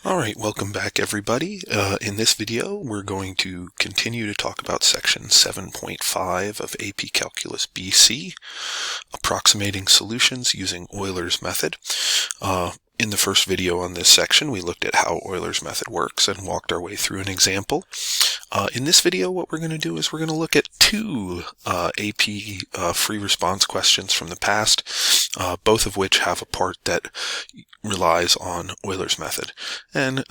Alright, welcome back everybody. In this video we're going to continue to talk about section 7.5 of AP Calculus BC, approximating solutions using Euler's method. In the first video on this section we looked at how Euler's method works and walked our way through an example. In this video what we're going to do is we're going to look at two AP free response questions from the past, both of which have a part that relies on Euler's method. And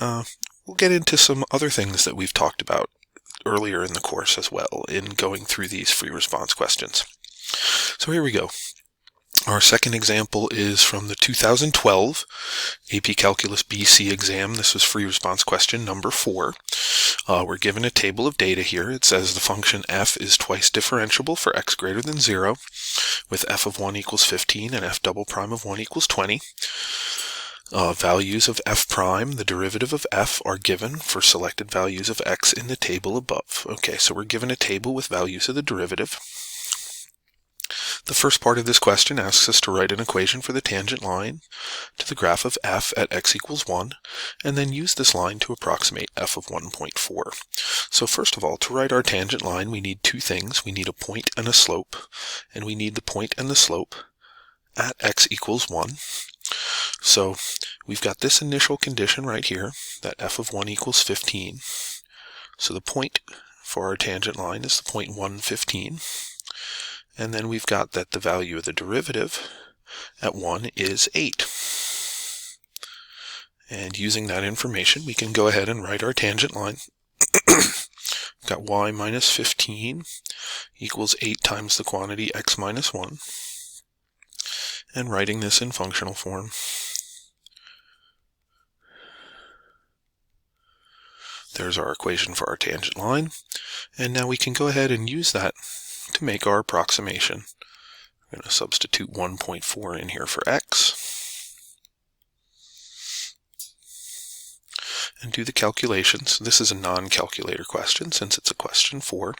we'll get into some other things that we've talked about earlier in the course as well in going through these free response questions. So here we go. Our second example is from the 2012 AP Calculus BC exam. This was free response question number 4. We're given a table of data here. It says the function f is twice differentiable for x greater than 0, with f of 1 equals 15 and f double prime of 1 equals 20. Values of f prime, the derivative of f, are given for selected values of x in the table above. Okay, so we're given a table with values of the derivative. The first part of this question asks us to write an equation for the tangent line to the graph of f at x equals 1, and then use this line to approximate f of 1.4. So first of all, to write our tangent line, we need two things. We need a point and a slope, and we need the point and the slope at x equals 1. So we've got this initial condition right here, that f of 1 equals 15. So the point for our tangent line is the point 1, 15. And then we've got that the value of the derivative at 1 is 8. And using that information, we can go ahead and write our tangent line. We've got y minus 15 equals 8 times the quantity x minus 1. And writing this in functional form, there's our equation for our tangent line. And now we can go ahead and use that to make our approximation. I'm going to substitute 1.4 in here for x and do the calculations. This is a non-calculator question since it's a question 4,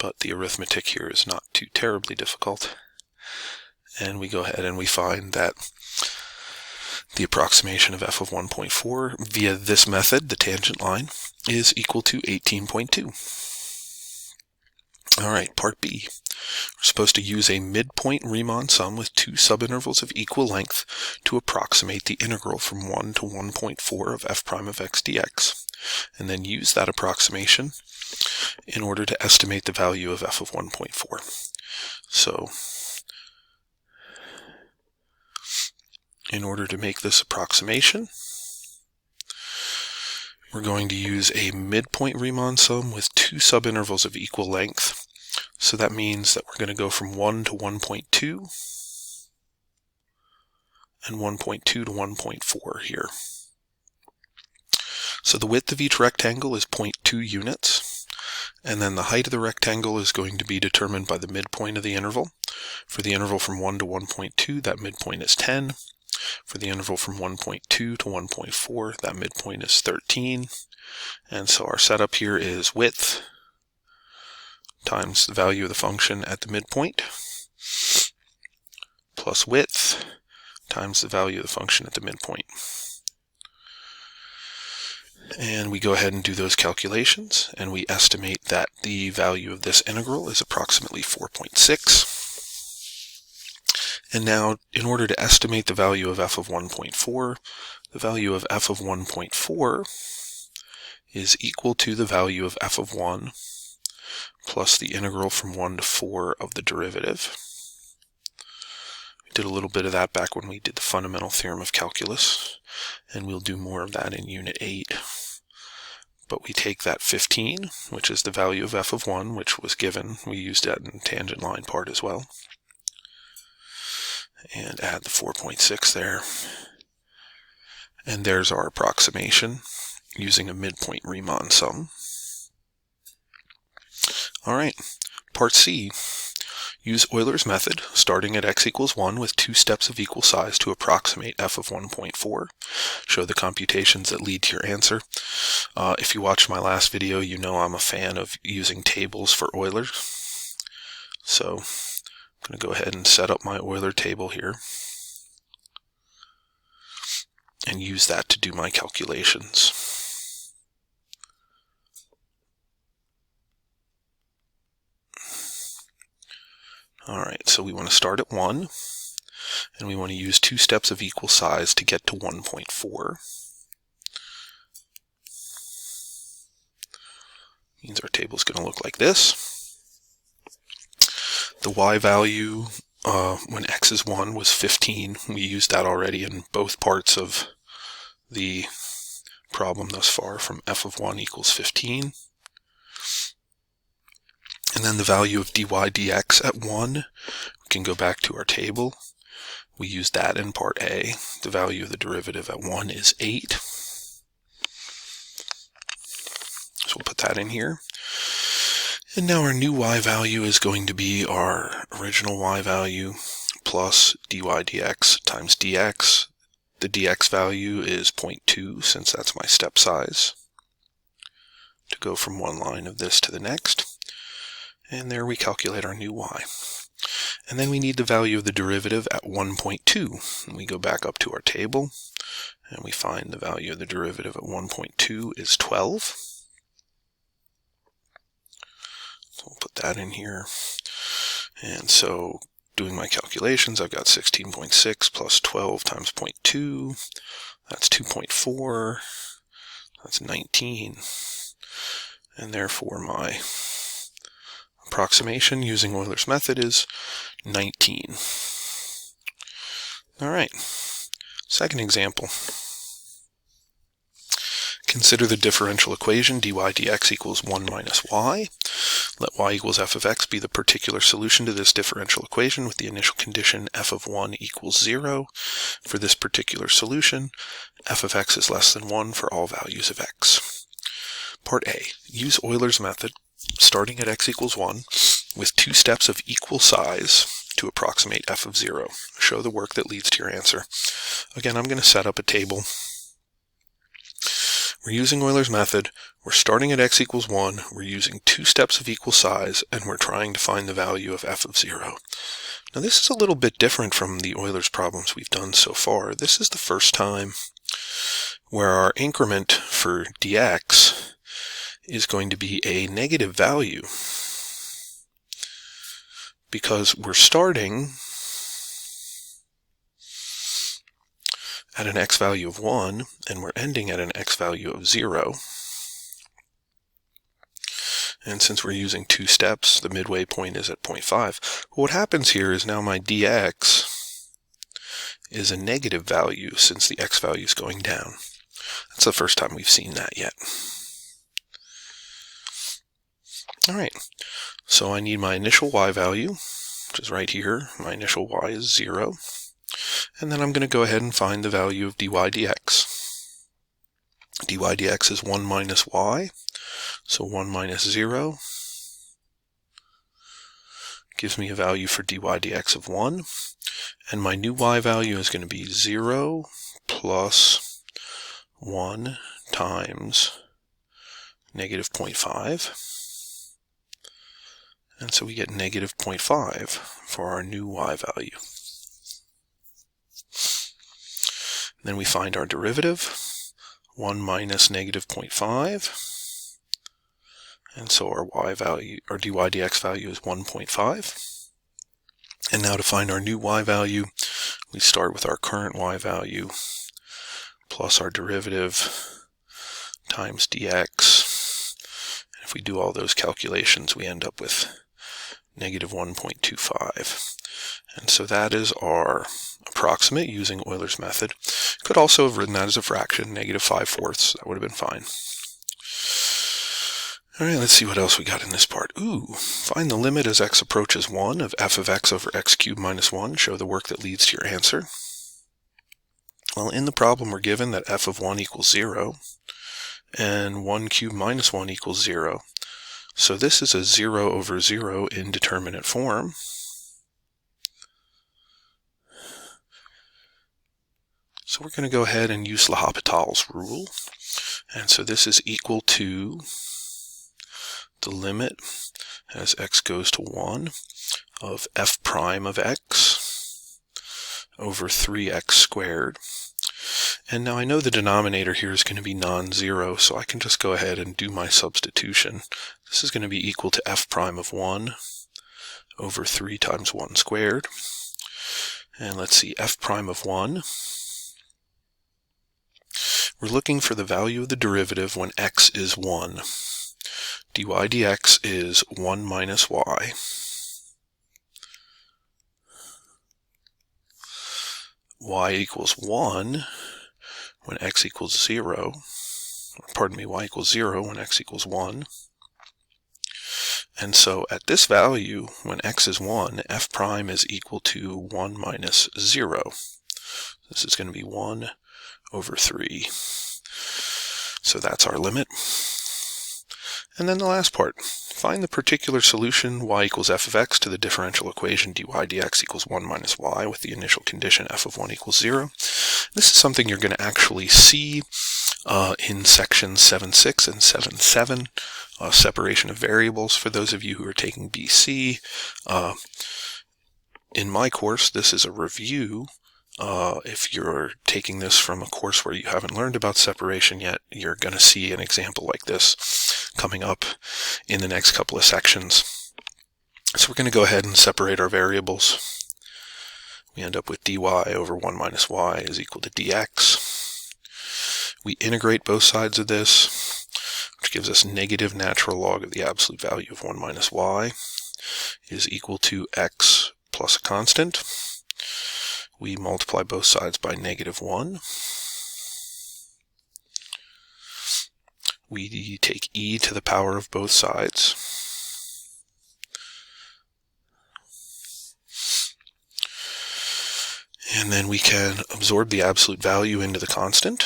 but the arithmetic here is not too terribly difficult. And we go ahead and we find that the approximation of f of 1.4 via this method, the tangent line, is equal to 18.2. Alright, part B. We're supposed to use a midpoint Riemann sum with two subintervals of equal length to approximate the integral from 1 to 1.4 of f prime of x dx, and then use that approximation in order to estimate the value of f of 1.4. So, in order to make this approximation, we're going to use a midpoint Riemann sum with two subintervals of equal length. So that means that we're going to go from 1 to 1.2 and 1.2 to 1.4 here. So the width of each rectangle is 0.2 units, and then the height of the rectangle is going to be determined by the midpoint of the interval. For the interval from 1 to 1.2, that midpoint is 10. For the interval from 1.2 to 1.4, that midpoint is 13. And so our setup here is width times the value of the function at the midpoint plus width times the value of the function at the midpoint. And we go ahead and do those calculations, and we estimate that the value of this integral is approximately 4.6. And now, in order to estimate the value of f of 1.4, the value of f of 1.4 is equal to the value of f of 1 plus the integral from 1 to 4 of the derivative. We did a little bit of that back when we did the fundamental theorem of calculus, and we'll do more of that in Unit 8. But we take that 15, which is the value of f of 1, which was given. We used that in the tangent line part as well. And add the 4.6 there. And there's our approximation using a midpoint Riemann sum. Alright, part C. Use Euler's method, starting at x equals 1 with two steps of equal size to approximate f of 1.4. Show the computations that lead to your answer. If you watched my last video, you know I'm a fan of using tables for Euler. So I'm going to go ahead and set up my Euler table here. and use that to do my calculations. Alright, so we want to start at 1, and we want to use 2 steps of equal size to get to 1.4. Means our table is going to look like this. The y value when x is 1 was 15. We used that already in both parts of the problem thus far, from f of 1 equals 15. And then the value of dy dx at 1, we can go back to our table. We used that in part A. The value of the derivative at 1 is 8. So we'll put that in here. And now our new y value is going to be our original y value plus dy dx times dx. The dx value is 0.2, since that's my step size, to go from one line of this to the next. And there we calculate our new y. And then we need the value of the derivative at 1.2. And we go back up to our table, and we find the value of the derivative at 1.2 is 12. So we'll put that in here. And so doing my calculations, I've got 16.6 plus 12 times 0.2. That's 2.4. That's 19. And therefore my approximation using Euler's method is 19. All right, second example. Consider the differential equation dy dx equals 1 minus y. Let y equals f of x be the particular solution to this differential equation with the initial condition f of 1 equals 0. For this particular solution, f of x is less than 1 for all values of x. Part A. Use Euler's method starting at x equals 1 with 2 steps of equal size to approximate f of 0. Show the work that leads to your answer. Again, I'm going to set up a table. We're using Euler's method, we're starting at x equals 1, we're using 2 steps of equal size, and we're trying to find the value of f of 0. Now this is a little bit different from the Euler's problems we've done so far. This is the first time where our increment for dx is going to be a negative value, because we're starting at an x value of 1, and we're ending at an x value of 0. And since we're using 2 steps, the midway point is at 0.5. What happens here is now my dx is a negative value since the x value is going down. That's the first time we've seen that yet. All right, so I need my initial y value, which is right here. My initial y is 0. And then I'm going to go ahead and find the value of dy dx. dy dx is 1 minus y, so 1 minus 0 gives me a value for dy dx of 1. And my new y value is going to be 0 plus 1 times negative 0.5. And so we get negative 0.5 for our new y value. Then we find our derivative, 1 minus negative 0.5. And so our y value, our dy dx value is 1.5. And now to find our new y value, we start with our current y value plus our derivative times dx. And if we do all those calculations, we end up with negative 1.25. And so that is our approximate using Euler's method. Could also have written that as a fraction, negative 5/4. That would have been fine. All right, let's see what else we got in this part. Find the limit as x approaches 1 of f of x over x cubed minus 1. Show the work that leads to your answer. Well, in the problem we're given that f of 1 equals 0 and 1 cubed minus 1 equals 0. So this is a 0 over 0 indeterminate form. So we're going to go ahead and use L'Hopital's rule. And so this is equal to the limit as x goes to 1 of f prime of x over 3x squared. And now I know the denominator here is going to be non-zero, so I can just go ahead and do my substitution. This is going to be equal to f prime of 1 over 3 times 1 squared. And let's see, f prime of 1. We're looking for the value of the derivative when x is 1. dy dx is 1 minus y. Y equals 1 when x equals 0. Pardon me, y equals 0 when x equals 1. And so at this value, when x is 1, f prime is equal to 1 minus 0. This is going to be 1 over 3. So that's our limit. And then the last part, find the particular solution y equals f of x to the differential equation dy dx equals 1 minus y with the initial condition f of 1 equals 0. This is something you're going to actually see in sections 7.6 and 7.7, separation of variables for those of you who are taking BC. In my course, this is a review. If you're taking this from a course where you haven't learned about separation yet, you're going to see an example like this coming up in the next couple of sections. So we're going to go ahead and separate our variables. We end up with dy over 1 minus y is equal to dx. We integrate both sides of this, which gives us negative natural log of the absolute value of 1 minus y is equal to x plus a constant. We multiply both sides by negative 1. We take e to the power of both sides. And then we can absorb the absolute value into the constant.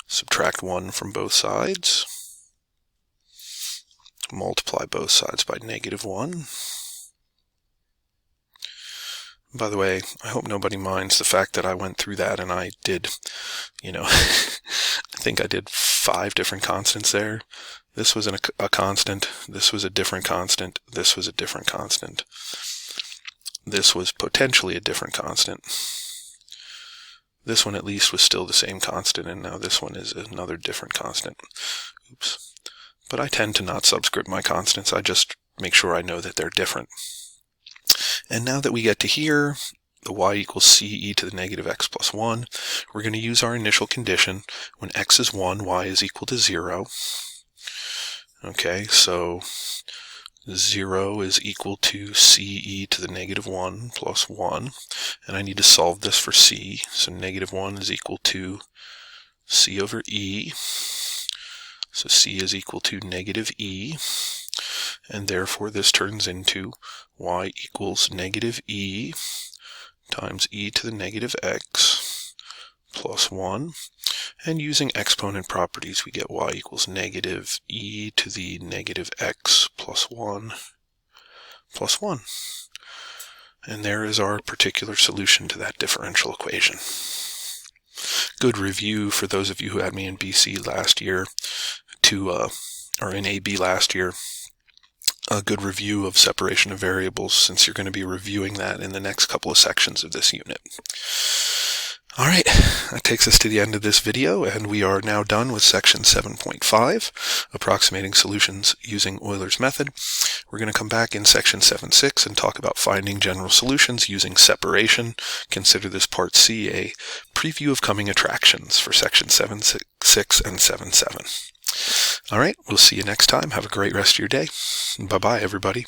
Subtract 1 from both sides. Multiply both sides by negative 1. By the way, I hope nobody minds the fact that I went through that and I did, I think I did 5 different constants there. This was a constant, this was a different constant, this was a different constant. This was potentially a different constant. This one at least was still the same constant, and now this one is another different constant. Oops. But I tend to not subscript my constants, I just make sure I know that they're different. And now that we get to here, the y equals c e to the negative x plus 1, we're going to use our initial condition. When x is 1, y is equal to 0. Okay, so 0 is equal to c e to the negative 1 plus 1. And I need to solve this for c. So negative 1 is equal to c over e. So c is equal to negative e. And therefore this turns into y equals negative e times e to the negative x plus 1. And using exponent properties, we get y equals negative e to the negative x plus 1 plus 1. And there is our particular solution to that differential equation. Good review for those of you who had me in BC last year, or in AB last year. A good review of separation of variables, since you're going to be reviewing that in the next couple of sections of this unit. Alright, that takes us to the end of this video, and we are now done with section 7.5, approximating solutions using Euler's method. We're going to come back in section 7.6 and talk about finding general solutions using separation. Consider this part C a preview of coming attractions for section 7.6 and 7.7. Alright, we'll see you next time. Have a great rest of your day. Bye-bye, everybody.